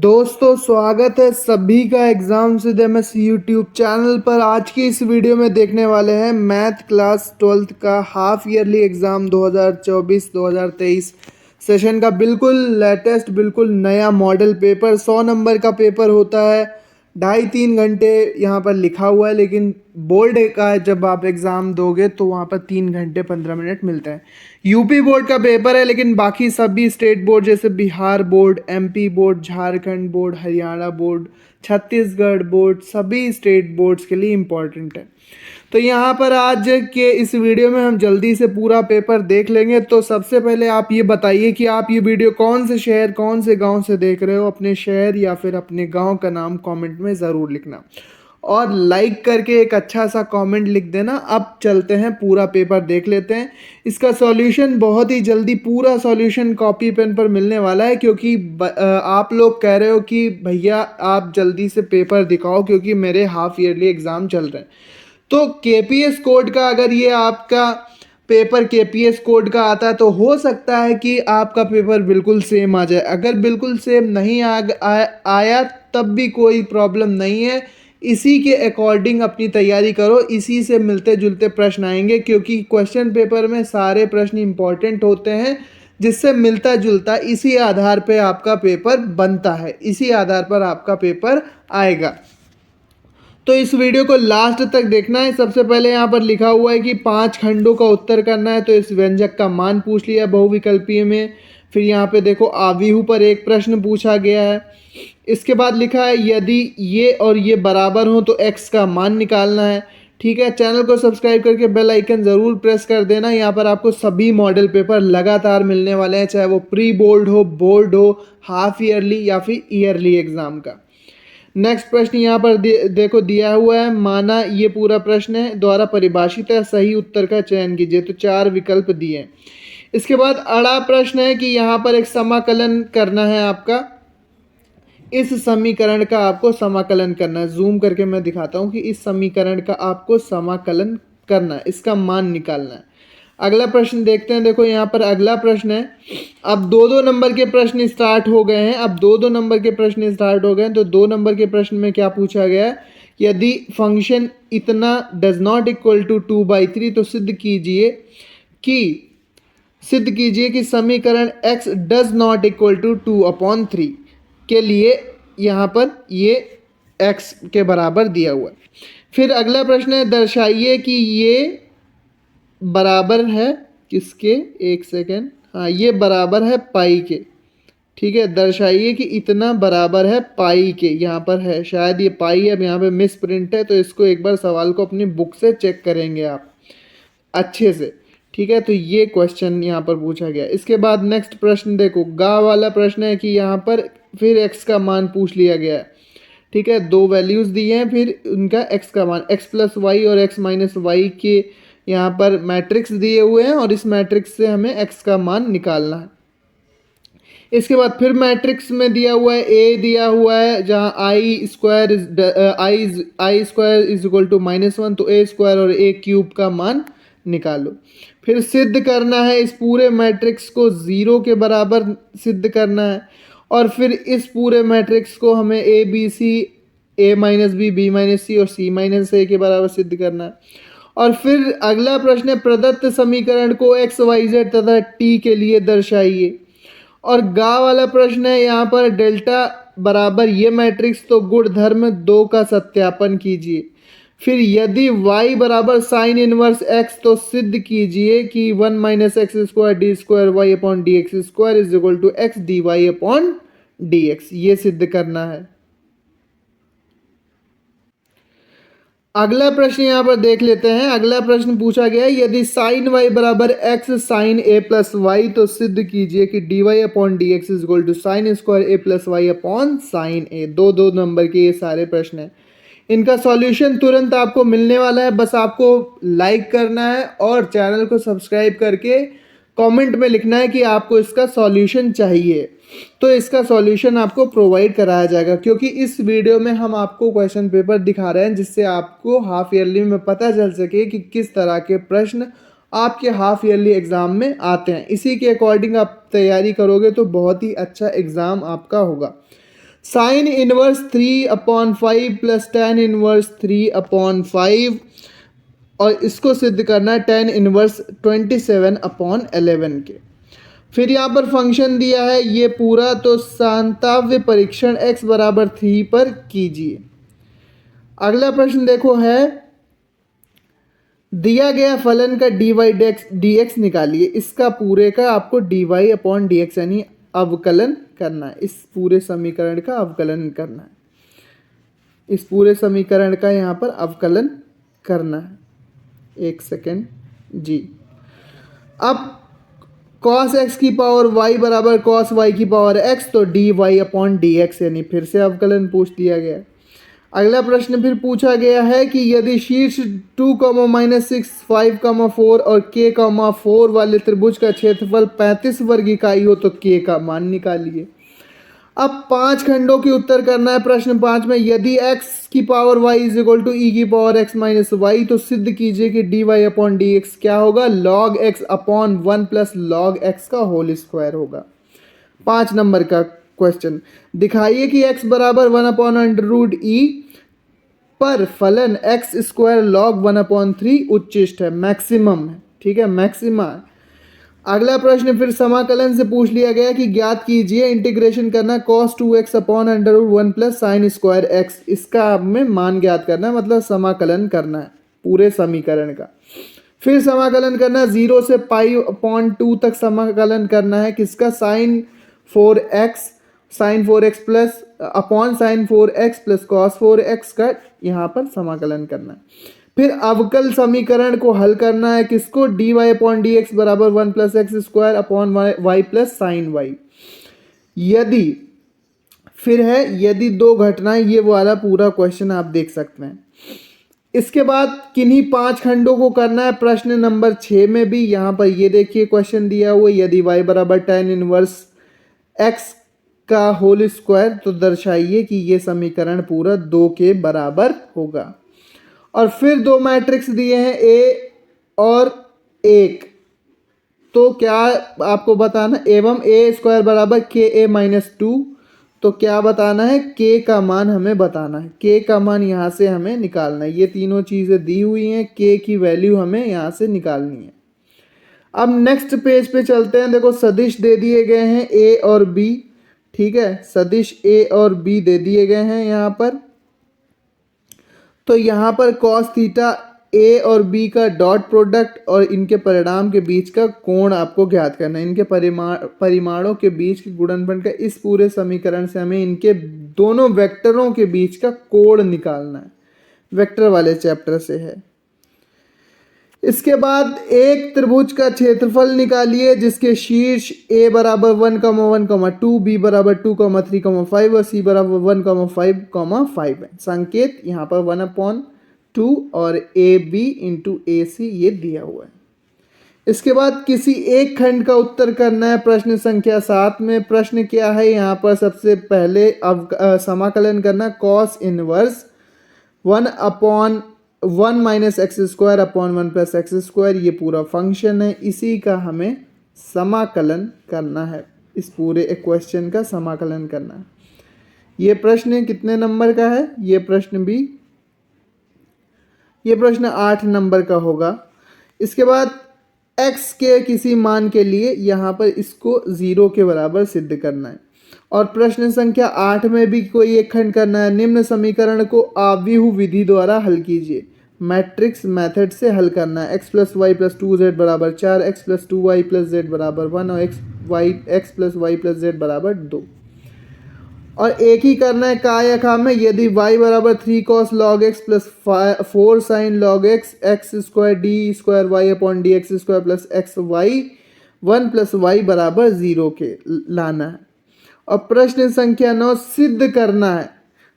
दोस्तों स्वागत है सभी का exams with MS YouTube channel पर। आज की इस वीडियो में देखने वाले हैं मैथ क्लास 12th का हाफ ईयरली एग्ज़ाम 2024-2023 सेशन का बिल्कुल लेटेस्ट बिल्कुल नया मॉडल पेपर 100 नंबर का पेपर होता है। 2.5-3 घंटे यहाँ पर लिखा हुआ है, लेकिन बोर्ड का है जब आप एग्ज़ाम दोगे तो वहाँ पर 3 घंटे 15 मिनट मिलते हैं। यूपी बोर्ड का पेपर है, लेकिन बाकी सभी स्टेट बोर्ड जैसे Bihar board, MP board, Jharkhand board, Haryana board, Chhattisgarh board, सभी स्टेट बोर्ड्स के लिए इम्पॉर्टेंट है। तो यहाँ पर आज के इस वीडियो में हम जल्दी से पूरा पेपर देख लेंगे। तो सबसे पहले आप ये बताइए कि आप ये वीडियो कौन से शहर कौन से गांव से देख रहे हो। अपने शहर या फिर अपने गांव का नाम कमेंट में ज़रूर लिखना और लाइक करके एक अच्छा सा कमेंट लिख देना। अब चलते हैं पूरा पेपर देख लेते हैं। इसका सॉल्यूशन बहुत ही जल्दी पूरा सॉल्यूशन कॉपी पेन पर मिलने वाला है, क्योंकि आप लोग कह रहे हो कि भैया आप जल्दी से पेपर दिखाओ क्योंकि मेरे हाफ ईयरली एग्ज़ाम चल रहे हैं। तो केपीएस कोड का अगर ये आपका पेपर केपीएस कोड का आता है तो हो सकता है कि आपका पेपर बिल्कुल सेम आ जाए। अगर बिल्कुल सेम नहीं आया तब भी कोई प्रॉब्लम नहीं है। इसी के अकॉर्डिंग अपनी तैयारी करो, इसी से मिलते जुलते प्रश्न आएंगे, क्योंकि क्वेश्चन पेपर में सारे प्रश्न इंपॉर्टेंट होते हैं, जिससे मिलता जुलता इसी आधार पे आपका पेपर बनता है, इसी आधार पर आपका पेपर आएगा। तो इस वीडियो को लास्ट तक देखना है। सबसे पहले यहाँ पर लिखा हुआ है कि 5 खंडों का उत्तर करना है, तो इस व्यंजक का मान पूछ लिया बहुविकल्पीय में। फिर यहाँ पे देखो आव्यूह पर एक प्रश्न पूछा गया है। इसके बाद लिखा है यदि ये और ये बराबर हो तो x का मान निकालना है। ठीक है, चैनल को सब्सक्राइब करके बेल आइकन ज़रूर प्रेस कर देना। यहाँ पर आपको सभी मॉडल पेपर लगातार मिलने वाले हैं, चाहे वो प्री बोर्ड हो, हाफ ईयरली या फिर ईयरली एग्ज़ाम का। नेक्स्ट प्रश्न यहाँ पर देखो दिया हुआ है, माना ये पूरा प्रश्न है, द्वारा परिभाषित है, सही उत्तर का चयन कीजिए। तो 4 विकल्प दिए हैं। इसके बाद अड़ा प्रश्न है कि यहाँ पर एक समाकलन करना है आपका। इस समीकरण का आपको समाकलन करना है। जूम करके मैं दिखाता हूँ कि इस समीकरण का आपको समाकलन करना है, इसका मान निकालना है। अगला प्रश्न देखते हैं। देखो यहाँ पर अगला प्रश्न है, अब 2-2 नंबर के प्रश्न स्टार्ट हो गए हैं। अब 2-2 नंबर के प्रश्न स्टार्ट हो गए हैं। तो 2 नंबर के प्रश्न में क्या पूछा गया है, यदि फंक्शन इतना डज नॉट इक्वल टू 2/3 तो सिद्ध कीजिए कि समीकरण x does not equal to 2/3 के लिए यहाँ पर ये x के बराबर दिया हुआ है। फिर अगला प्रश्न है, दर्शाइए कि ये बराबर है किसके, एक सेकेंड, हाँ ये बराबर है पाई के। ठीक है, दर्शाइए कि इतना बराबर है पाई के। यहाँ पर है शायद ये पाई, अब यहाँ पे मिस प्रिंट है, तो इसको एक बार सवाल को अपनी बुक से चेक करेंगे आप अच्छे से। ठीक है, तो ये क्वेश्चन यहाँ पर पूछा गया। इसके बाद नेक्स्ट प्रश्न देखो, गा वाला प्रश्न है कि यहाँ पर फिर x का मान पूछ लिया गया है। ठीक है, 2 वैल्यूज़ दिए हैं, फिर उनका x का मान x + y और x - y के यहाँ पर मैट्रिक्स दिए हुए हैं, और इस मैट्रिक्स से हमें x का मान निकालना है। इसके बाद फिर मैट्रिक्स में दिया हुआ है a दिया हुआ है, जहाँ i square is equal to -1, तो a स्क्वायर और a क्यूब का मान निकालो। फिर सिद्ध करना है, इस पूरे मैट्रिक्स को 0 के बराबर सिद्ध करना है, और फिर इस पूरे मैट्रिक्स को हमें a b c a - b b - c और c - a के बराबर सिद्ध करना है। और फिर अगला प्रश्न है, प्रदत्त समीकरण को x y z तथा t के लिए दर्शाइए। और गा वाला प्रश्न है, यहाँ पर डेल्टा बराबर ये मैट्रिक्स तो गुणधर्म 2 का सत्यापन कीजिए। फिर यदि y बराबर साइन इनवर्स x तो सिद्ध कीजिए कि 1 - x² d² y/dx² is equal to x dy/dx। ये सिद्ध करना है। अगला प्रश्न यहाँ पर देख लेते हैं। अगला प्रश्न पूछा गया है, यदि साइन y बराबर x sine a plus y तो सिद्ध कीजिए कि dy/dx is equal to sine square a plus y upon sine a। 2-2 number के ये सारे प्रश्न हैं। इनका सॉल्यूशन तुरंत आपको मिलने वाला है, बस आपको लाइक करना है और चैनल को सब्सक्राइब करके कमेंट में लिखना है कि आपको इसका सॉल्यूशन चाहिए, तो इसका सॉल्यूशन आपको प्रोवाइड कराया जाएगा। क्योंकि इस वीडियो में हम आपको क्वेश्चन पेपर दिखा रहे हैं, जिससे आपको हाफ ईयरली में पता चल सके कि किस तरह के प्रश्न आपके हाफ ईयरली एग्ज़ाम में आते हैं। इसी के अकॉर्डिंग आप तैयारी करोगे तो बहुत ही अच्छा एग्ज़ाम आपका होगा। Sine inverse 3/5 plus tan inverse 3/5 और इसको सिद्ध करना है टेन इनवर्स 27/11 के। फिर यहाँ पर फंक्शन दिया है ये पूरा, तो सांतव्य परीक्षण x बराबर 3 पर कीजिए। अगला प्रश्न देखो है, दिया गया फलन का dy dx निकालिए। इसका पूरे का आपको dy/dx यानी अवकलन करना है। इस पूरे समीकरण का अवकलन करना है, इस पूरे समीकरण का यहाँ पर अवकलन करना है। एक सेकेंड जी। अब cos x की पावर y बराबर cos y की पावर x, तो dy/dx यानी फिर से अवकलन पूछ दिया गया। अगला प्रश्न फिर पूछा गया है कि यदि शीर्ष 2, -6, 5, 4 और k, 4 वाले त्रिभुज का क्षेत्रफल 35 वर्ग इकाई हो तो k का मान निकालिए। अब 5 खंडों के उत्तर करना है। प्रश्न 5 में यदि x की power y is equal to e की पावर x माइनस वाई, तो सिद्ध कीजिए कि dy/dx क्या होगा, log x upon 1 plus log x का होल स्क्वायर होगा। 5 नंबर का क्वेश्चन, दिखाइए कि x बराबर 1/√e पर फलन x स्क्वायर log 1/3 उच्चिष्ट है, मैक्सिमम है, ठीक है, मैक्सिमा है। अगला प्रश्न फिर समाकलन से पूछ लिया गया कि ज्ञात कीजिए, इंटीग्रेशन करना cos 2x upon √1 plus sine square x, इसका हमें मान ज्ञात करना है, मतलब समाकलन करना है पूरे समीकरण का। फिर समाकलन करना 0 से π/2 तक समाकलन करना है किसका, sine 4x plus upon sine 4x plus cos 4x का यहाँ पर समाकलन करना है। फिर अवकल समीकरण को हल करना है किसको, dy/dx बराबर 1 plus x square upon y plus sine y. यदि फिर है यदि दो घटनाएं, ये वाला पूरा क्वेश्चन आप देख सकते हैं। इसके बाद किन्हीं 5 खंडों को करना है। प्रश्न नंबर 6 में भी यहाँ पर ये देखिए क्वेश्चन दिया हुआ, यदि y बराबर tan इनवर्स x का होल स्क्वायर, तो दर्शाइए कि ये समीकरण पूरा 2 के बराबर होगा। और फिर 2 मैट्रिक्स दिए हैं A और 1, तो क्या आपको बताना, एवं A² बराबर KA-2, तो क्या बताना है, K का मान हमें बताना है। K का मान यहाँ से हमें निकालना है। ये तीनों चीज़ें दी हुई हैं, K की वैल्यू हमें यहाँ से निकालनी है। अब नेक्स्ट पेज पे चलते हैं। देखो सदिश दे दिए गए हैं A और B, ठीक है, सदिश A और B दे दिए गए हैं यहाँ पर। तो यहाँ पर cos थीटा A और B का डॉट प्रोडक्ट और इनके परिणाम के बीच का कोण आपको ज्ञात करना है। इनके परिमाणों के बीच के गुणनफल का इस पूरे समीकरण से हमें इनके दोनों वेक्टरों के बीच का कोण निकालना है, वेक्टर वाले चैप्टर से है। इसके बाद एक त्रिभुज का क्षेत्रफल निकालिए जिसके शीर्ष A बराबर 1, 1, 2, B बराबर 2, 3, 5 और C बराबर 1, 5, 5 है। संकेत यहाँ पर 1/2 और AB इंटू AC ये दिया हुआ है। इसके बाद किसी एक खंड का उत्तर करना है। प्रश्न संख्या 7 में प्रश्न क्या है, यहाँ पर सबसे पहले समाकलन करना cos inverse 1/1 minus x square upon 1 plus x square, ये पूरा फंक्शन है, इसी का हमें समाकलन करना है। इस पूरे क्वेश्चन का समाकलन करना है। ये प्रश्न कितने नंबर का है, ये प्रश्न 8 नंबर का होगा। इसके बाद x के किसी मान के लिए यहाँ पर इसको 0 के बराबर सिद्ध करना है। और प्रश्न संख्या 8 में भी कोई एक खंड करना है। निम्न समीकरण को आव्यूह विधि द्वारा हल कीजिए। मैट्रिक्स मेथड से हल करना है। x plus y plus 2z बराबर 4, x plus 2y plus z बराबर 1 और x plus y plus z बराबर 2। और एक ही करना है का या खा में। यदि y बराबर 3 cos log x plus 4 sin log x square d square y upon d x square plus x y 1 plus y बराबर 0 के लाना है। और प्रश्न संख्या 9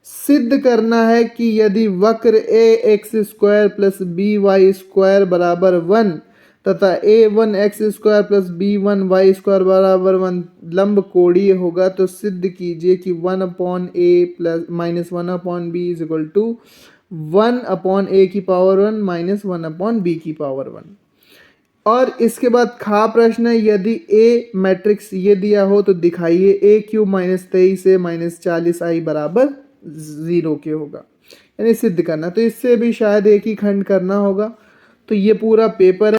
सिद्ध करना है कि यदि वक्र a x square plus b y square बराबर 1 तथा a1 x square plus b1 y square बराबर 1 लंब कोणीय होगा, तो सिद्ध कीजिए कि 1/a plus minus 1/b is equal to 1/a की पावर 1 माइनस 1/b की पावर 1। और इसके बाद खा प्रश्न है, यदि ए मैट्रिक्स ये दिया हो तो दिखाइए ए क्यूब -23 से -40i बराबर 0 के होगा, यानी सिद्ध करना। तो इससे भी शायद एक ही खंड करना होगा। तो ये पूरा पेपर है।